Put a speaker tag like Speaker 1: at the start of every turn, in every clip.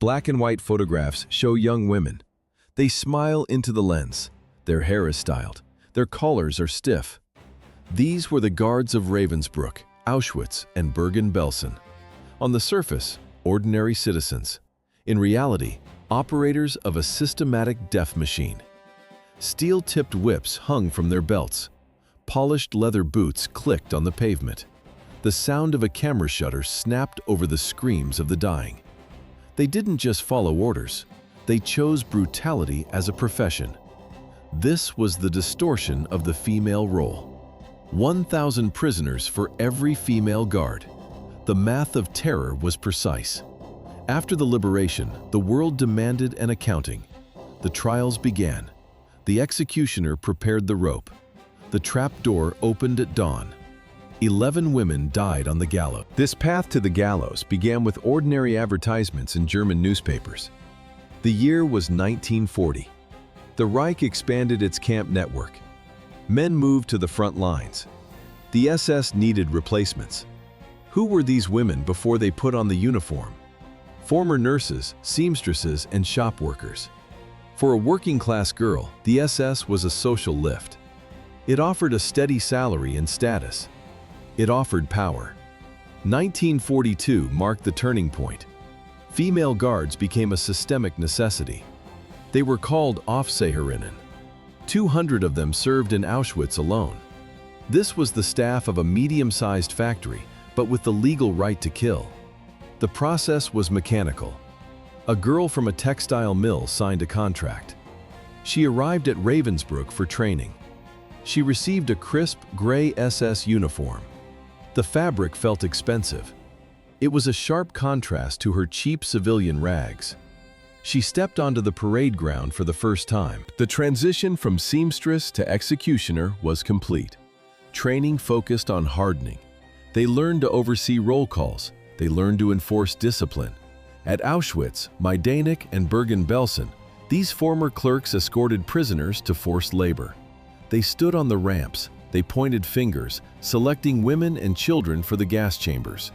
Speaker 1: Black and white photographs show young women. They smile into the lens. Their hair is styled. Their collars are stiff. These were the guards of Ravensbrück, Auschwitz, and Bergen-Belsen. On the surface, ordinary citizens. In reality, operators of a systematic death machine. Steel-tipped whips hung from their belts. Polished leather boots clicked on the pavement. The sound of a camera shutter snapped over the screams of the dying. They didn't just follow orders. They chose brutality as a profession. This was the distortion of the female role. 1,000 prisoners for every female guard. The math of terror was precise. After the liberation, the world demanded an accounting. The trials began. The executioner prepared the rope. The trapdoor opened at dawn. 11 women died on the gallows. This path to the gallows began with ordinary advertisements in German newspapers. The year was 1940. The Reich expanded its camp network. Men moved to the front lines. The SS needed replacements. Who were these women before they put on the uniform? Former nurses, seamstresses, and shop workers. For a working-class girl, the SS was a social lift. It offered a steady salary and status. It offered power. 1942 marked the turning point. Female guards became a systemic necessity. They were called Aufseherinnen. 200 of them served in Auschwitz alone. This was the staff of a medium-sized factory, but with the legal right to kill. The process was mechanical. A girl from a textile mill signed a contract. She arrived at Ravensbrück for training. She received a crisp, gray SS uniform. The fabric felt expensive. It was a sharp contrast to her cheap civilian rags. She stepped onto the parade ground for the first time. The transition from seamstress to executioner was complete. Training focused on hardening. They learned to oversee roll calls. They learned to enforce discipline. At Auschwitz, Majdanek, and Bergen-Belsen, these former clerks escorted prisoners to forced labor. They stood on the ramps. They pointed fingers, selecting women and children for the gas chambers.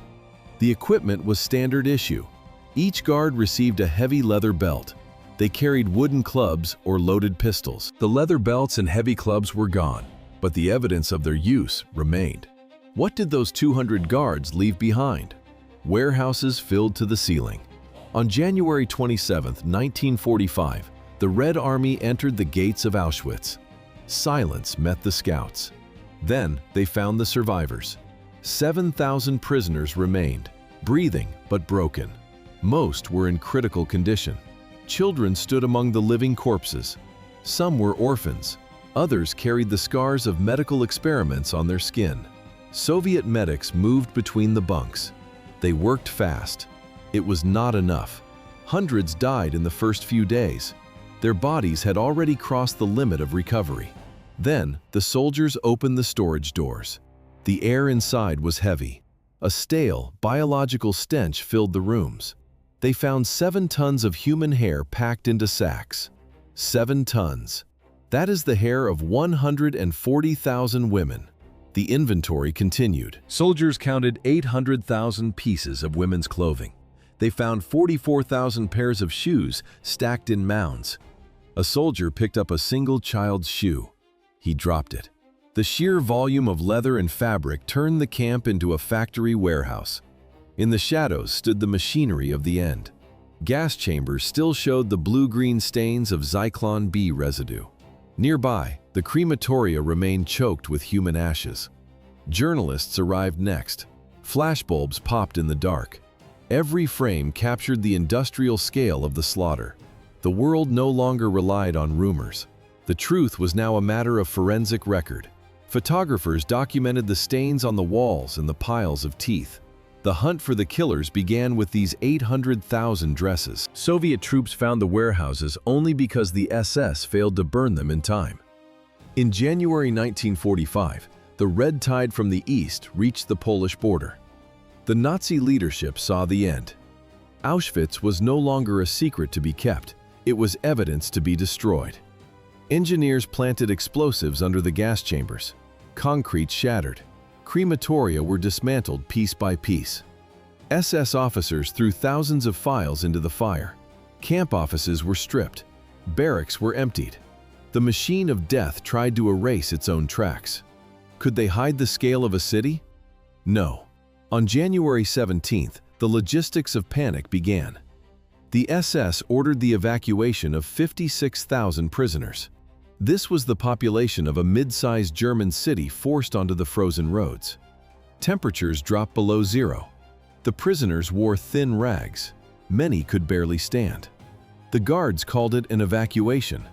Speaker 1: The equipment was standard issue. Each guard received a heavy leather belt. They carried wooden clubs or loaded pistols. The leather belts and heavy clubs were gone, but the evidence of their use remained. What did those 200 guards leave behind? Warehouses filled to the ceiling. On January 27, 1945, the Red Army entered the gates of Auschwitz. Silence met the scouts. Then they found the survivors. 7,000 prisoners remained, breathing but broken. Most were in critical condition. Children stood among the living corpses. Some were orphans. Others carried the scars of medical experiments on their skin. Soviet medics moved between the bunks. They worked fast. It was not enough. Hundreds died in the first few days. Their bodies had already crossed the limit of recovery. Then, the soldiers opened the storage doors. The air inside was heavy. A stale, biological stench filled the rooms. They found 7 tons of human hair packed into sacks. 7 tons. That is the hair of 140,000 women. The inventory continued. Soldiers counted 800,000 pieces of women's clothing. They found 44,000 pairs of shoes stacked in mounds. A soldier picked up a single child's shoe. He dropped it. The sheer volume of leather and fabric turned the camp into a factory warehouse. In the shadows stood the machinery of the end. Gas chambers still showed the blue-green stains of Zyklon B residue. Nearby, the crematoria remained choked with human ashes. Journalists arrived next. Flashbulbs popped in the dark. Every frame captured the industrial scale of the slaughter. The world no longer relied on rumors. The truth was now a matter of forensic record. Photographers documented the stains on the walls and the piles of teeth. The hunt for the killers began with these 800,000 dresses. Soviet troops found the warehouses only because the SS failed to burn them in time. In January 1945, the red tide from the east reached the Polish border. The Nazi leadership saw the end. Auschwitz was no longer a secret to be kept. It was evidence to be destroyed. Engineers planted explosives under the gas chambers. Concrete shattered. Crematoria were dismantled piece by piece. SS officers threw thousands of files into the fire. Camp offices were stripped. Barracks were emptied. The machine of death tried to erase its own tracks. Could they hide the scale of a city? No. On January 17th, the logistics of panic began. The SS ordered the evacuation of 56,000 prisoners. This was the population of a mid-sized German city forced onto the frozen roads. Temperatures dropped below zero. The prisoners wore thin rags. Many could barely stand. The guards called it an evacuation.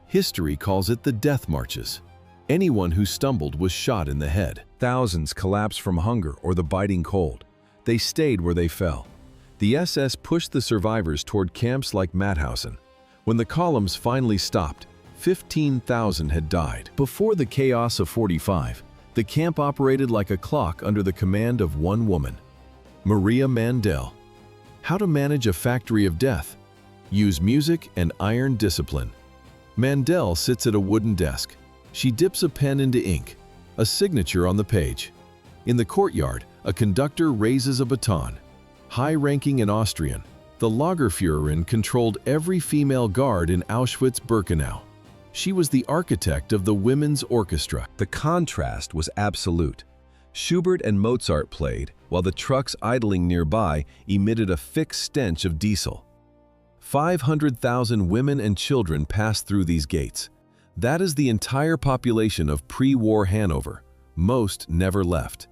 Speaker 1: History calls it the death marches. Anyone who stumbled was shot in the head. Thousands collapsed from hunger or the biting cold. They stayed where they fell. The SS pushed the survivors toward camps like Mauthausen. When the columns finally stopped, 15,000 had died. Before the chaos of 45, the camp operated like a clock under the command of one woman, Maria Mandel. How to manage a factory of death? Use music and iron discipline. Mandel sits at a wooden desk. She dips a pen into ink, a signature on the page. In the courtyard, a conductor raises a baton. High-ranking and Austrian, the Lagerführerin controlled every female guard in Auschwitz-Birkenau. She was the architect of the women's orchestra. The contrast was absolute. Schubert and Mozart played, while the trucks idling nearby emitted a thick stench of diesel. 500,000 women and children passed through these gates. That is the entire population of pre-war Hanover. Most never left.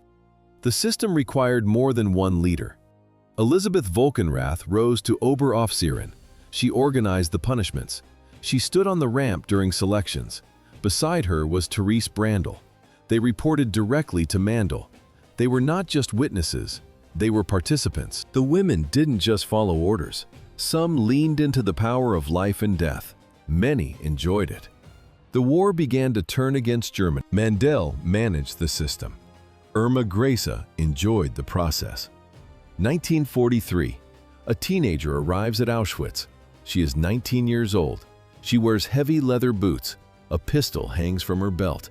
Speaker 1: The system required more than one leader. Elisabeth Volkenrath rose to Oberaufseherin. She organized the punishments. She stood on the ramp during selections. Beside her was Therese Brandl. They reported directly to Mandel. They were not just witnesses, they were participants. The women didn't just follow orders. Some leaned into the power of life and death. Many enjoyed it. The war began to turn against Germany. Mandel managed the system. Irma Grese enjoyed the process. 1943. A teenager arrives at Auschwitz. She is 19 years old. She wears heavy leather boots. A pistol hangs from her belt.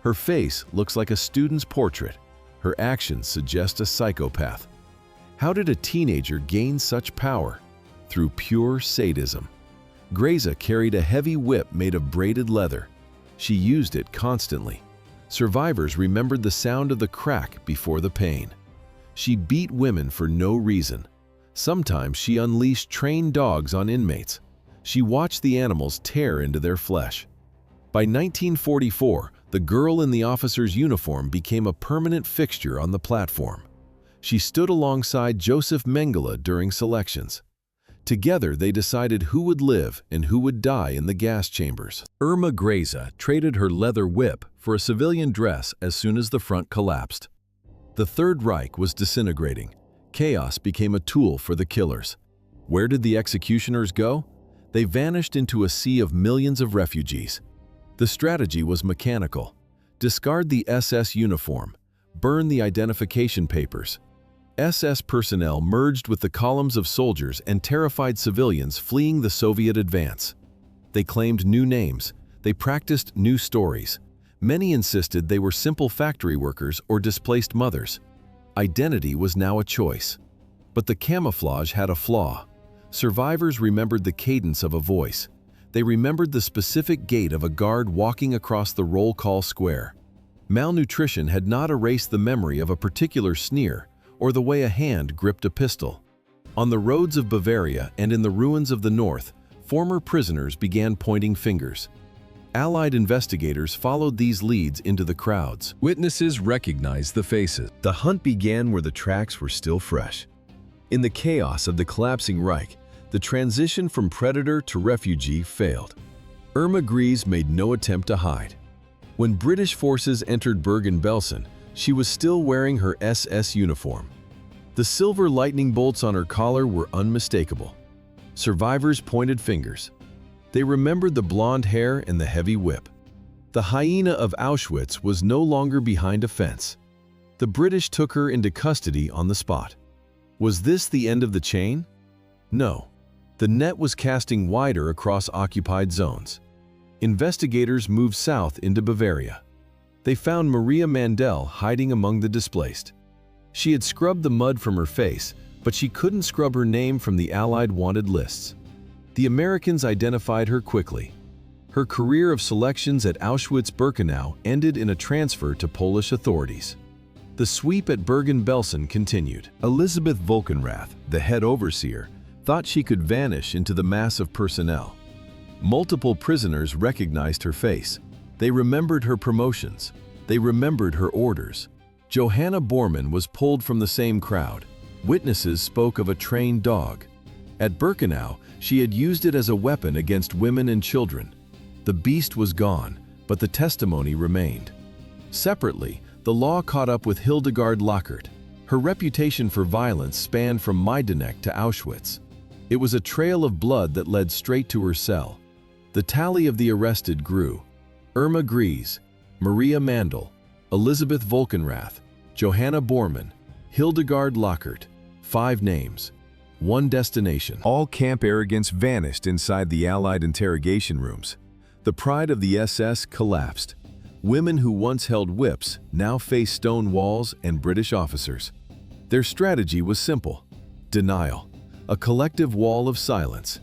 Speaker 1: Her face looks like a student's portrait. Her actions suggest a psychopath. How did a teenager gain such power? Through pure sadism. Grese carried a heavy whip made of braided leather. She used it constantly. Survivors remembered the sound of the crack before the pain. She beat women for no reason. Sometimes she unleashed trained dogs on inmates. She watched the animals tear into their flesh. By 1944, the girl in the officer's uniform became a permanent fixture on the platform. She stood alongside Joseph Mengele during selections. Together, they decided who would live and who would die in the gas chambers. Irma Grese traded her leather whip for a civilian dress as soon as the front collapsed. The Third Reich was disintegrating. Chaos became a tool for the killers. Where did the executioners go? They vanished into a sea of millions of refugees. The strategy was mechanical. Discard the SS uniform. Burn the identification papers. SS personnel merged with the columns of soldiers and terrified civilians fleeing the Soviet advance. They claimed new names. They practiced new stories. Many insisted they were simple factory workers or displaced mothers. Identity was now a choice. But the camouflage had a flaw. Survivors remembered the cadence of a voice. They remembered the specific gait of a guard walking across the roll call square. Malnutrition had not erased the memory of a particular sneer or the way a hand gripped a pistol. On the roads of Bavaria and in the ruins of the North, former prisoners began pointing fingers. Allied investigators followed these leads into the crowds. Witnesses recognized the faces. The hunt began where the tracks were still fresh. In the chaos of the collapsing Reich, the transition from predator to refugee failed. Irma Grese made no attempt to hide. When British forces entered Bergen-Belsen, she was still wearing her SS uniform. The silver lightning bolts on her collar were unmistakable. Survivors pointed fingers. They remembered the blonde hair and the heavy whip. The Hyena of Auschwitz was no longer behind a fence. The British took her into custody on the spot. Was this the end of the chain? No. The net was casting wider across occupied zones. Investigators moved south into Bavaria. They found Maria Mandel hiding among the displaced. She had scrubbed the mud from her face, but she couldn't scrub her name from the Allied wanted lists. The Americans identified her quickly. Her career of selections at Auschwitz-Birkenau ended in a transfer to Polish authorities. The sweep at Bergen-Belsen continued. Elisabeth Volkenrath, the head overseer, thought she could vanish into the mass of personnel. Multiple prisoners recognized her face. They remembered her promotions. They remembered her orders. Johanna Bormann was pulled from the same crowd. Witnesses spoke of a trained dog. At Birkenau, she had used it as a weapon against women and children. The beast was gone, but the testimony remained. Separately, the law caught up with Hildegard Lockert. Her reputation for violence spanned from Majdanek to Auschwitz. It was a trail of blood that led straight to her cell. The tally of the arrested grew. Irma Grese, Maria Mandel, Elisabeth Volkenrath, Johanna Bormann, Hildegard Lockert. 5 names, 1 destination. All camp arrogance vanished inside the Allied interrogation rooms. The pride of the SS collapsed. Women who once held whips now faced stone walls and British officers. Their strategy was simple: denial, a collective wall of silence.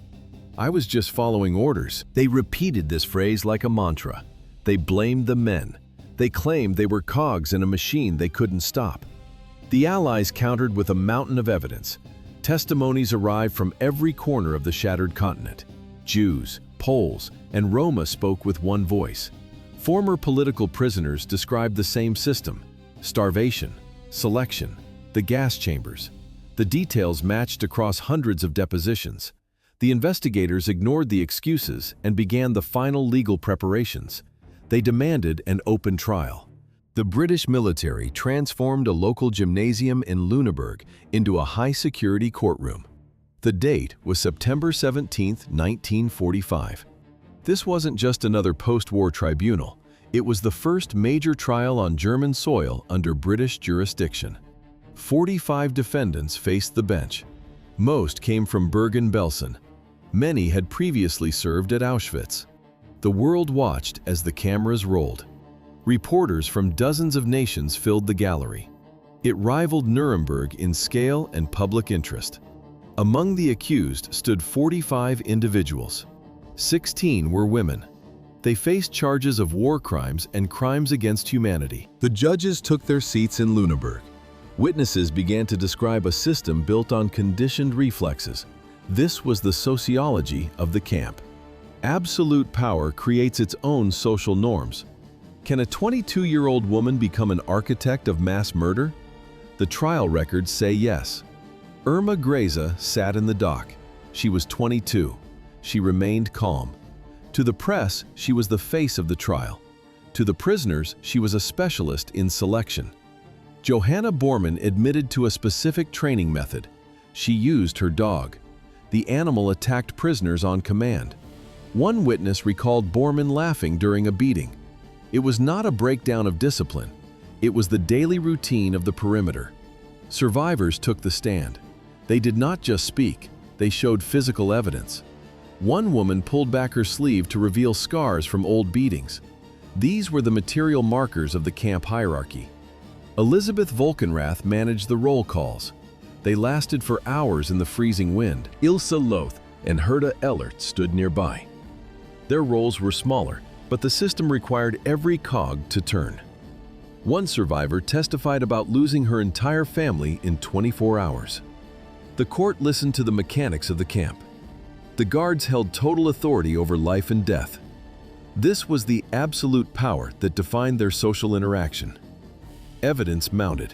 Speaker 1: "I was just following orders." They repeated this phrase like a mantra. They blamed the men. They claimed they were cogs in a machine they couldn't stop. The Allies countered with a mountain of evidence. Testimonies arrived from every corner of the shattered continent. Jews, Poles, and Roma spoke with one voice. Former political prisoners described the same system: starvation, selection, the gas chambers. The details matched across hundreds of depositions. The investigators ignored the excuses and began the final legal preparations. They demanded an open trial. The British military transformed a local gymnasium in Lüneburg into a high-security courtroom. The date was September 17, 1945. This wasn't just another post-war tribunal. It was the first major trial on German soil under British jurisdiction. 45 defendants faced the bench. Most came from Bergen-Belsen. Many had previously served at Auschwitz. The world watched as the cameras rolled. Reporters from dozens of nations filled the gallery. It rivaled Nuremberg in scale and public interest. Among the accused stood 45 individuals. 16 were women. They faced charges of war crimes and crimes against humanity. The judges took their seats in Lüneburg. Witnesses began to describe a system built on conditioned reflexes. This was the sociology of the camp. Absolute power creates its own social norms. Can a 22-year-old woman become an architect of mass murder? The trial records say yes. Irma Grese sat in the dock. She was 22. She remained calm. To the press, she was the face of the trial. To the prisoners, she was a specialist in selection. Johanna Bormann admitted to a specific training method. She used her dog. The animal attacked prisoners on command. One witness recalled Bormann laughing during a beating. It was not a breakdown of discipline. It was the daily routine of the perimeter. Survivors took the stand. They did not just speak, they showed physical evidence. One woman pulled back her sleeve to reveal scars from old beatings. These were the material markers of the camp hierarchy. Elisabeth Volkenrath managed the roll calls. They lasted for hours in the freezing wind. Ilse Loth and Herta Ellert stood nearby. Their roles were smaller, but the system required every cog to turn. One survivor testified about losing her entire family in 24 hours. The court listened to the mechanics of the camp. The guards held total authority over life and death. This was the absolute power that defined their social interaction. Evidence mounted.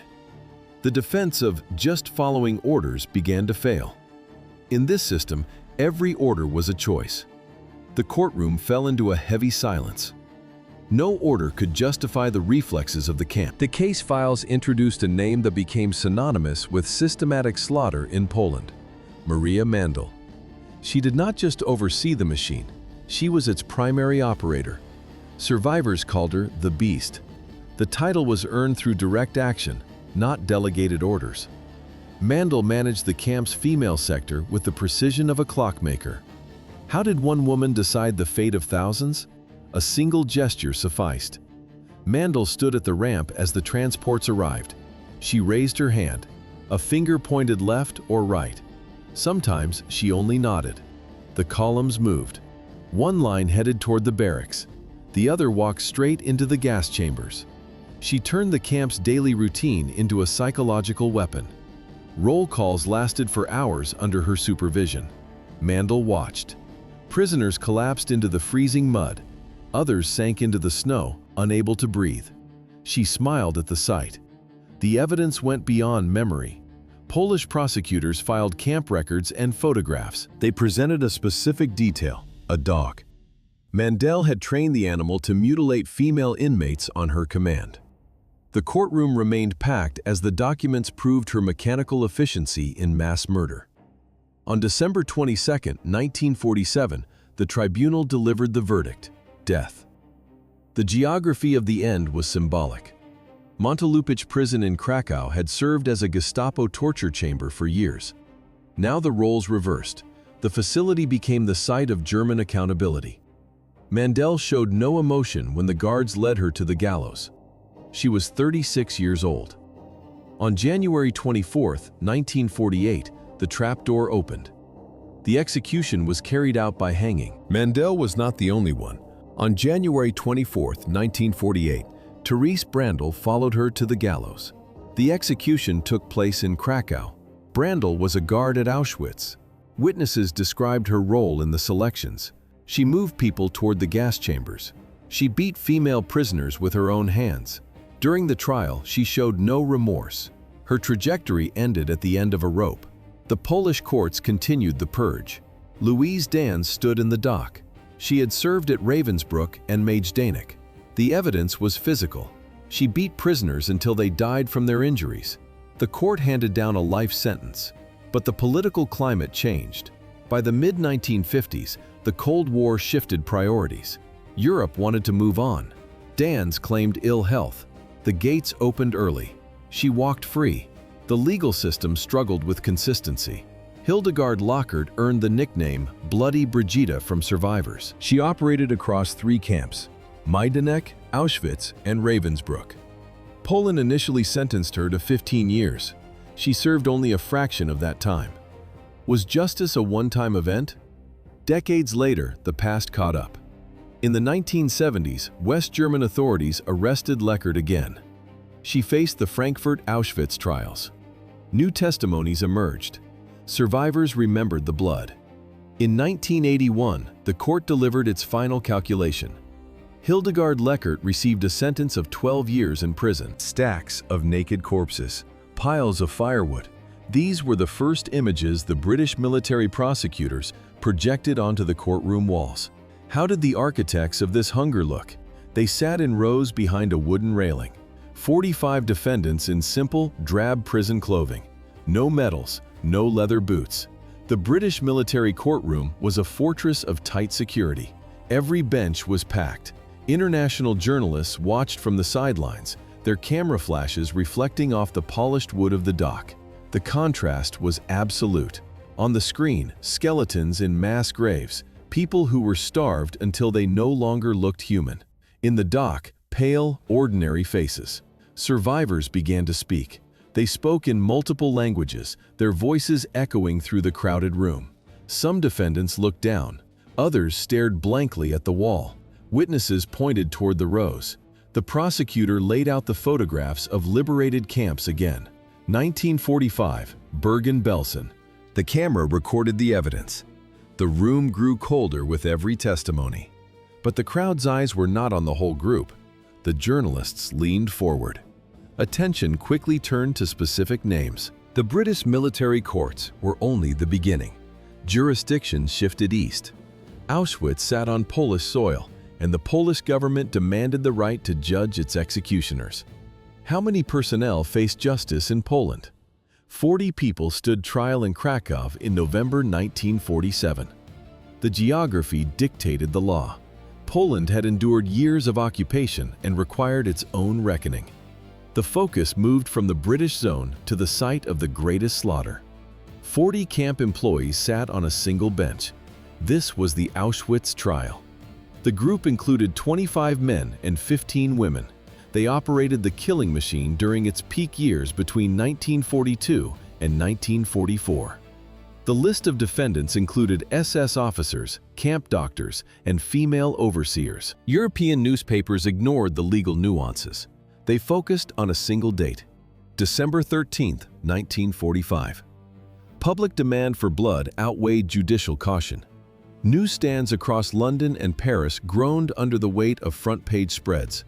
Speaker 1: The defense of just following orders began to fail. In this system, every order was a choice. The courtroom fell into a heavy silence. No order could justify the reflexes of the camp. The case files introduced a name that became synonymous with systematic slaughter in Poland: Maria Mandel. She did not just oversee the machine, she was its primary operator. Survivors called her the Beast. The title was earned through direct action, not delegated orders. Mandel managed the camp's female sector with the precision of a clockmaker. How did one woman decide the fate of thousands? A single gesture sufficed. Mandel stood at the ramp as the transports arrived. She raised her hand, a finger pointed left or right. Sometimes she only nodded. The columns moved. One line headed toward the barracks. The other walked straight into the gas chambers. She turned the camp's daily routine into a psychological weapon. Roll calls lasted for hours under her supervision. Mandel watched. Prisoners collapsed into the freezing mud. Others sank into the snow, unable to breathe. She smiled at the sight. The evidence went beyond memory. Polish prosecutors filed camp records and photographs. They presented a specific detail: a dog. Mandel had trained the animal to mutilate female inmates on her command. The courtroom remained packed as the documents proved her mechanical efficiency in mass murder. On December 22, 1947, the tribunal delivered the verdict: death. The geography of the end was symbolic. Montelupich prison in Krakow had served as a Gestapo torture chamber for years. Now the roles reversed. The facility became the site of German accountability. Mandel showed no emotion when the guards led her to the gallows. She was 36 years old. On January 24, 1948, the trapdoor opened. The execution was carried out by hanging. Mandel was not the only one. On January 24, 1948, Therese Brandl followed her to the gallows. The execution took place in Krakow. Brandl was a guard at Auschwitz. Witnesses described her role in the selections. She moved people toward the gas chambers. She beat female prisoners with her own hands. During the trial, she showed no remorse. Her trajectory ended at the end of a rope. The Polish courts continued the purge. Louise Dans stood in the dock. She had served at Ravensbrück and Majdanek. The evidence was physical. She beat prisoners until they died from their injuries. The court handed down a life sentence. But the political climate changed. By the mid-1950s, the Cold War shifted priorities. Europe wanted to move on. Dans claimed ill health. The gates opened early. She walked free. The legal system struggled with consistency. Hildegard Lockert earned the nickname Bloody Brigida from survivors. She operated across 3 camps: Majdanek, Auschwitz, and Ravensbrück. Poland initially sentenced her to 15 years. She served only a fraction of that time. Was justice a one-time event? Decades later, the past caught up. In the 1970s, West German authorities arrested Lockert again. She faced the Frankfurt Auschwitz trials. New testimonies emerged. Survivors remembered the blood. In 1981, the court delivered its final calculation. Hildegard Lockert received a sentence of 12 years in prison. Stacks of naked corpses, piles of firewood. These were the first images the British military prosecutors projected onto the courtroom walls. How did the architects of this hunger look? They sat in rows behind a wooden railing. 45 defendants in simple, drab prison clothing. No medals, no leather boots. The British military courtroom was a fortress of tight security. Every bench was packed. International journalists watched from the sidelines, their camera flashes reflecting off the polished wood of the dock. The contrast was absolute. On the screen, skeletons in mass graves, people who were starved until they no longer looked human. In the dock, pale, ordinary faces. Survivors began to speak. They spoke in multiple languages, their voices echoing through the crowded room. Some defendants looked down. Others stared blankly at the wall. Witnesses pointed toward the rows. The prosecutor laid out the photographs of liberated camps again. 1945, Bergen-Belsen. The camera recorded the evidence. The room grew colder with every testimony. But the crowd's eyes were not on the whole group. The journalists leaned forward. Attention quickly turned to specific names. The British military courts were only the beginning. Jurisdiction shifted east. Auschwitz sat on Polish soil, and the Polish government demanded the right to judge its executioners. How many personnel faced justice in Poland? 40 people stood trial in Krakow in November 1947. The geography dictated the law. Poland had endured years of occupation and required its own reckoning. The focus moved from the British zone to the site of the greatest slaughter. 40 camp employees sat on a single bench. This was the Auschwitz trial. The group included 25 men and 15 women. They operated the killing machine during its peak years between 1942 and 1944. The list of defendants included SS officers, camp doctors, and female overseers. European newspapers ignored the legal nuances. They focused on a single date, December 13, 1945. Public demand for blood outweighed judicial caution. Newsstands across London and Paris groaned under the weight of front-page spreads.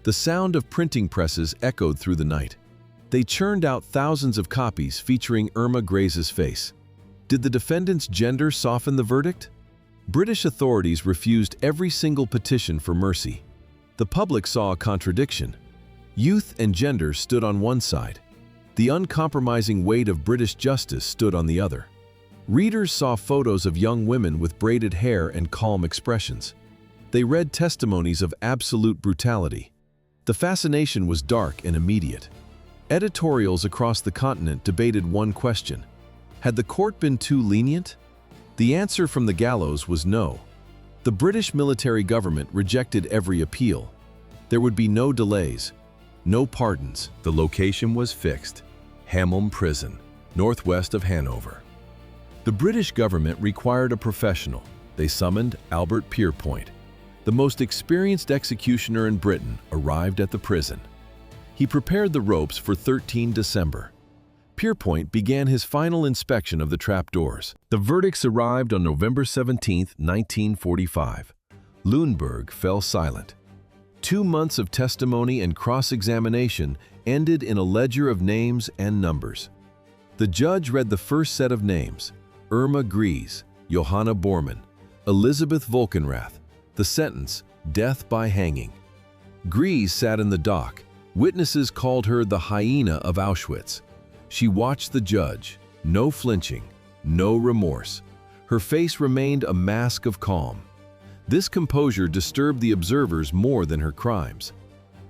Speaker 1: The sound of printing presses echoed through the night. They churned out thousands of copies featuring Irma Grese's face. Did the defendant's gender soften the verdict? British authorities refused every single petition for mercy. The public saw a contradiction. Youth and gender stood on one side. The uncompromising weight of British justice stood on the other. Readers saw photos of young women with braided hair and calm expressions. They read testimonies of absolute brutality. The fascination was dark and immediate. Editorials across the continent debated one question: had the court been too lenient? The answer from the gallows was no. The British military government rejected every appeal. There would be no delays, no pardons. The location was fixed: Hameln Prison, northwest of Hanover. The British government required a professional. They summoned Albert Pierpoint. The most experienced executioner in Britain arrived at the prison. He prepared the ropes for 13 December. Pierpoint began his final inspection of the trapdoors. The verdicts arrived on November 17, 1945. Lüneburg fell silent. 2 months of testimony and cross-examination ended in a ledger of names and numbers. The judge read the first set of names: Irma Grese, Johanna Bormann, Elizabeth Volkenrath. The sentence: death by hanging. Grese sat in the dock. Witnesses called her the Hyena of Auschwitz. She watched the judge, no flinching, no remorse. Her face remained a mask of calm. This composure disturbed the observers more than her crimes.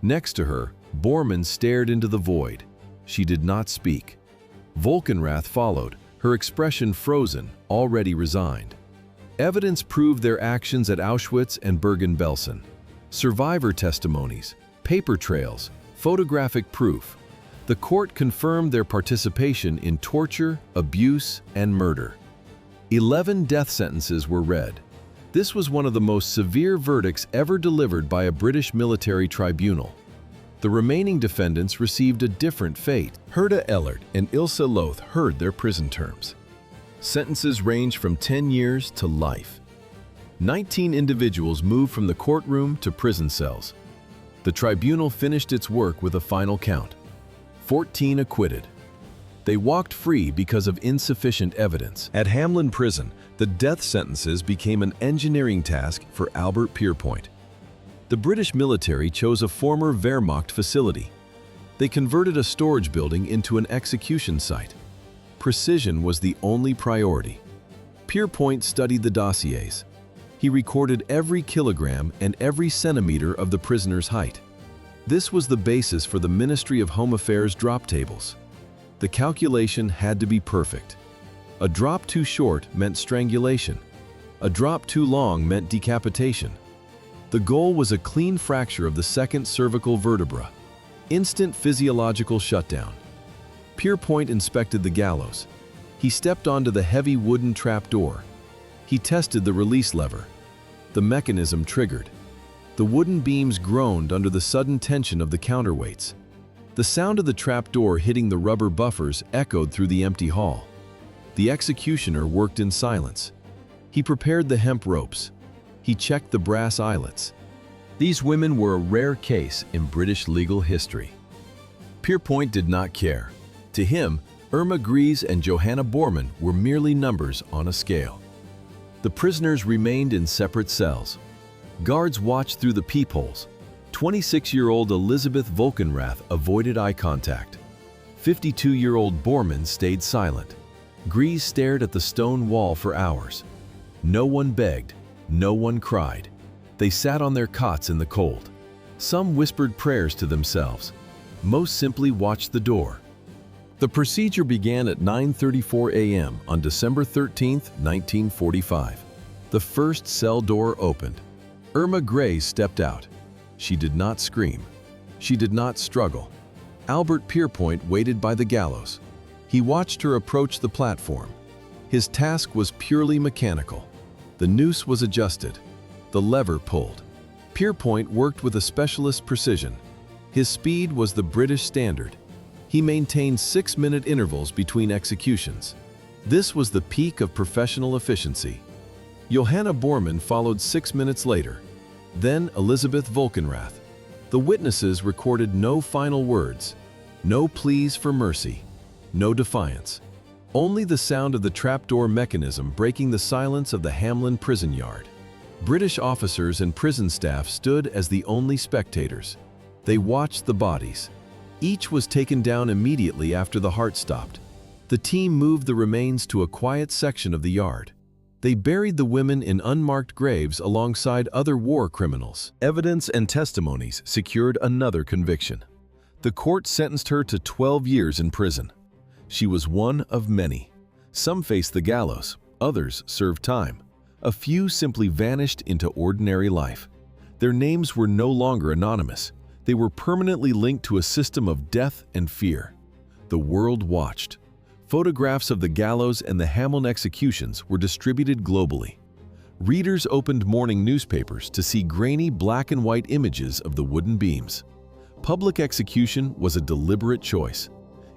Speaker 1: Next to her, Bormann stared into the void. She did not speak. Volkenrath followed, her expression frozen, already resigned. Evidence proved their actions at Auschwitz and Bergen-Belsen. Survivor testimonies, paper trails, photographic proof. The court confirmed their participation in torture, abuse, and murder. 11 death sentences were read. This was one of the most severe verdicts ever delivered by a British military tribunal. The remaining defendants received a different fate. Herta Ellert and Ilse Loth heard their prison terms. Sentences ranged from 10 years to life. 19 individuals moved from the courtroom to prison cells. The tribunal finished its work with a final count: 14 acquitted. They walked free because of insufficient evidence. At Hameln Prison, the death sentences became an engineering task for Albert Pierpoint. The British military chose a former Wehrmacht facility. They converted a storage building into an execution site. Precision was the only priority. Pierpoint studied the dossiers. He recorded every kilogram and every centimeter of the prisoner's height. This was the basis for the Ministry of Home Affairs drop tables. The calculation had to be perfect. A drop too short meant strangulation. A drop too long meant decapitation. The goal was a clean fracture of the second cervical vertebra. Instant physiological shutdown. Pierpoint inspected the gallows. He stepped onto the heavy wooden trapdoor. He tested the release lever. The mechanism triggered. The wooden beams groaned under the sudden tension of the counterweights. The sound of the trapdoor hitting the rubber buffers echoed through the empty hall. The executioner worked in silence. He prepared the hemp ropes. He checked the brass eyelets. These women were a rare case in British legal history. Pierpoint did not care. To him, Irma Grese and Johanna Bormann were merely numbers on a scale. The prisoners remained in separate cells. Guards watched through the peepholes. 26-year-old Elizabeth Volkenrath avoided eye contact. 52-year-old Bormann stayed silent. Grese stared at the stone wall for hours. No one begged, no one cried. They sat on their cots in the cold. Some whispered prayers to themselves. Most simply watched the door. The procedure began at 9:34 a.m. on December 13, 1945. The first cell door opened. Irma Grese stepped out. She did not scream. She did not struggle. Albert Pierpoint waited by the gallows. He watched her approach the platform. His task was purely mechanical. The noose was adjusted. The lever pulled. Pierpoint worked with a specialist's precision. His speed was the British standard. He maintained 6-minute intervals between executions. This was the peak of professional efficiency. Johanna Bormann followed 6 minutes later. Then Elizabeth Volkenrath. The witnesses recorded no final words, no pleas for mercy, no defiance. Only the sound of the trapdoor mechanism breaking the silence of the Hamlin prison yard. British officers and prison staff stood as the only spectators. They watched the bodies. Each was taken down immediately after the heart stopped. The team moved the remains to a quiet section of the yard. They buried the women in unmarked graves alongside other war criminals. Evidence and testimonies secured another conviction. The court sentenced her to 12 years in prison. She was one of many. Some faced the gallows, others served time. A few simply vanished into ordinary life. Their names were no longer anonymous. They were permanently linked to a system of death and fear. The world watched. Photographs of the gallows and the Hamlin executions were distributed globally. Readers opened morning newspapers to see grainy black and white images of the wooden beams. Public execution was a deliberate choice.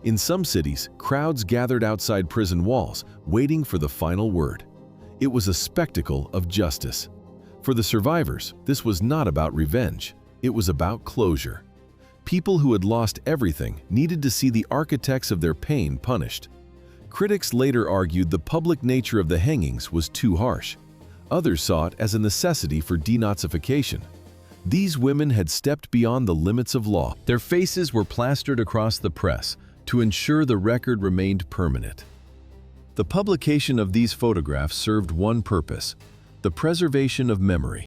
Speaker 1: In some cities, crowds gathered outside prison walls, waiting for the final word. It was a spectacle of justice. For the survivors, this was not about revenge. It was about closure. People who had lost everything needed to see the architects of their pain punished. Critics later argued the public nature of the hangings was too harsh. Others saw it as a necessity for denazification. These women had stepped beyond the limits of law. Their faces were plastered across the press to ensure the record remained permanent. The publication of these photographs served one purpose: the preservation of memory.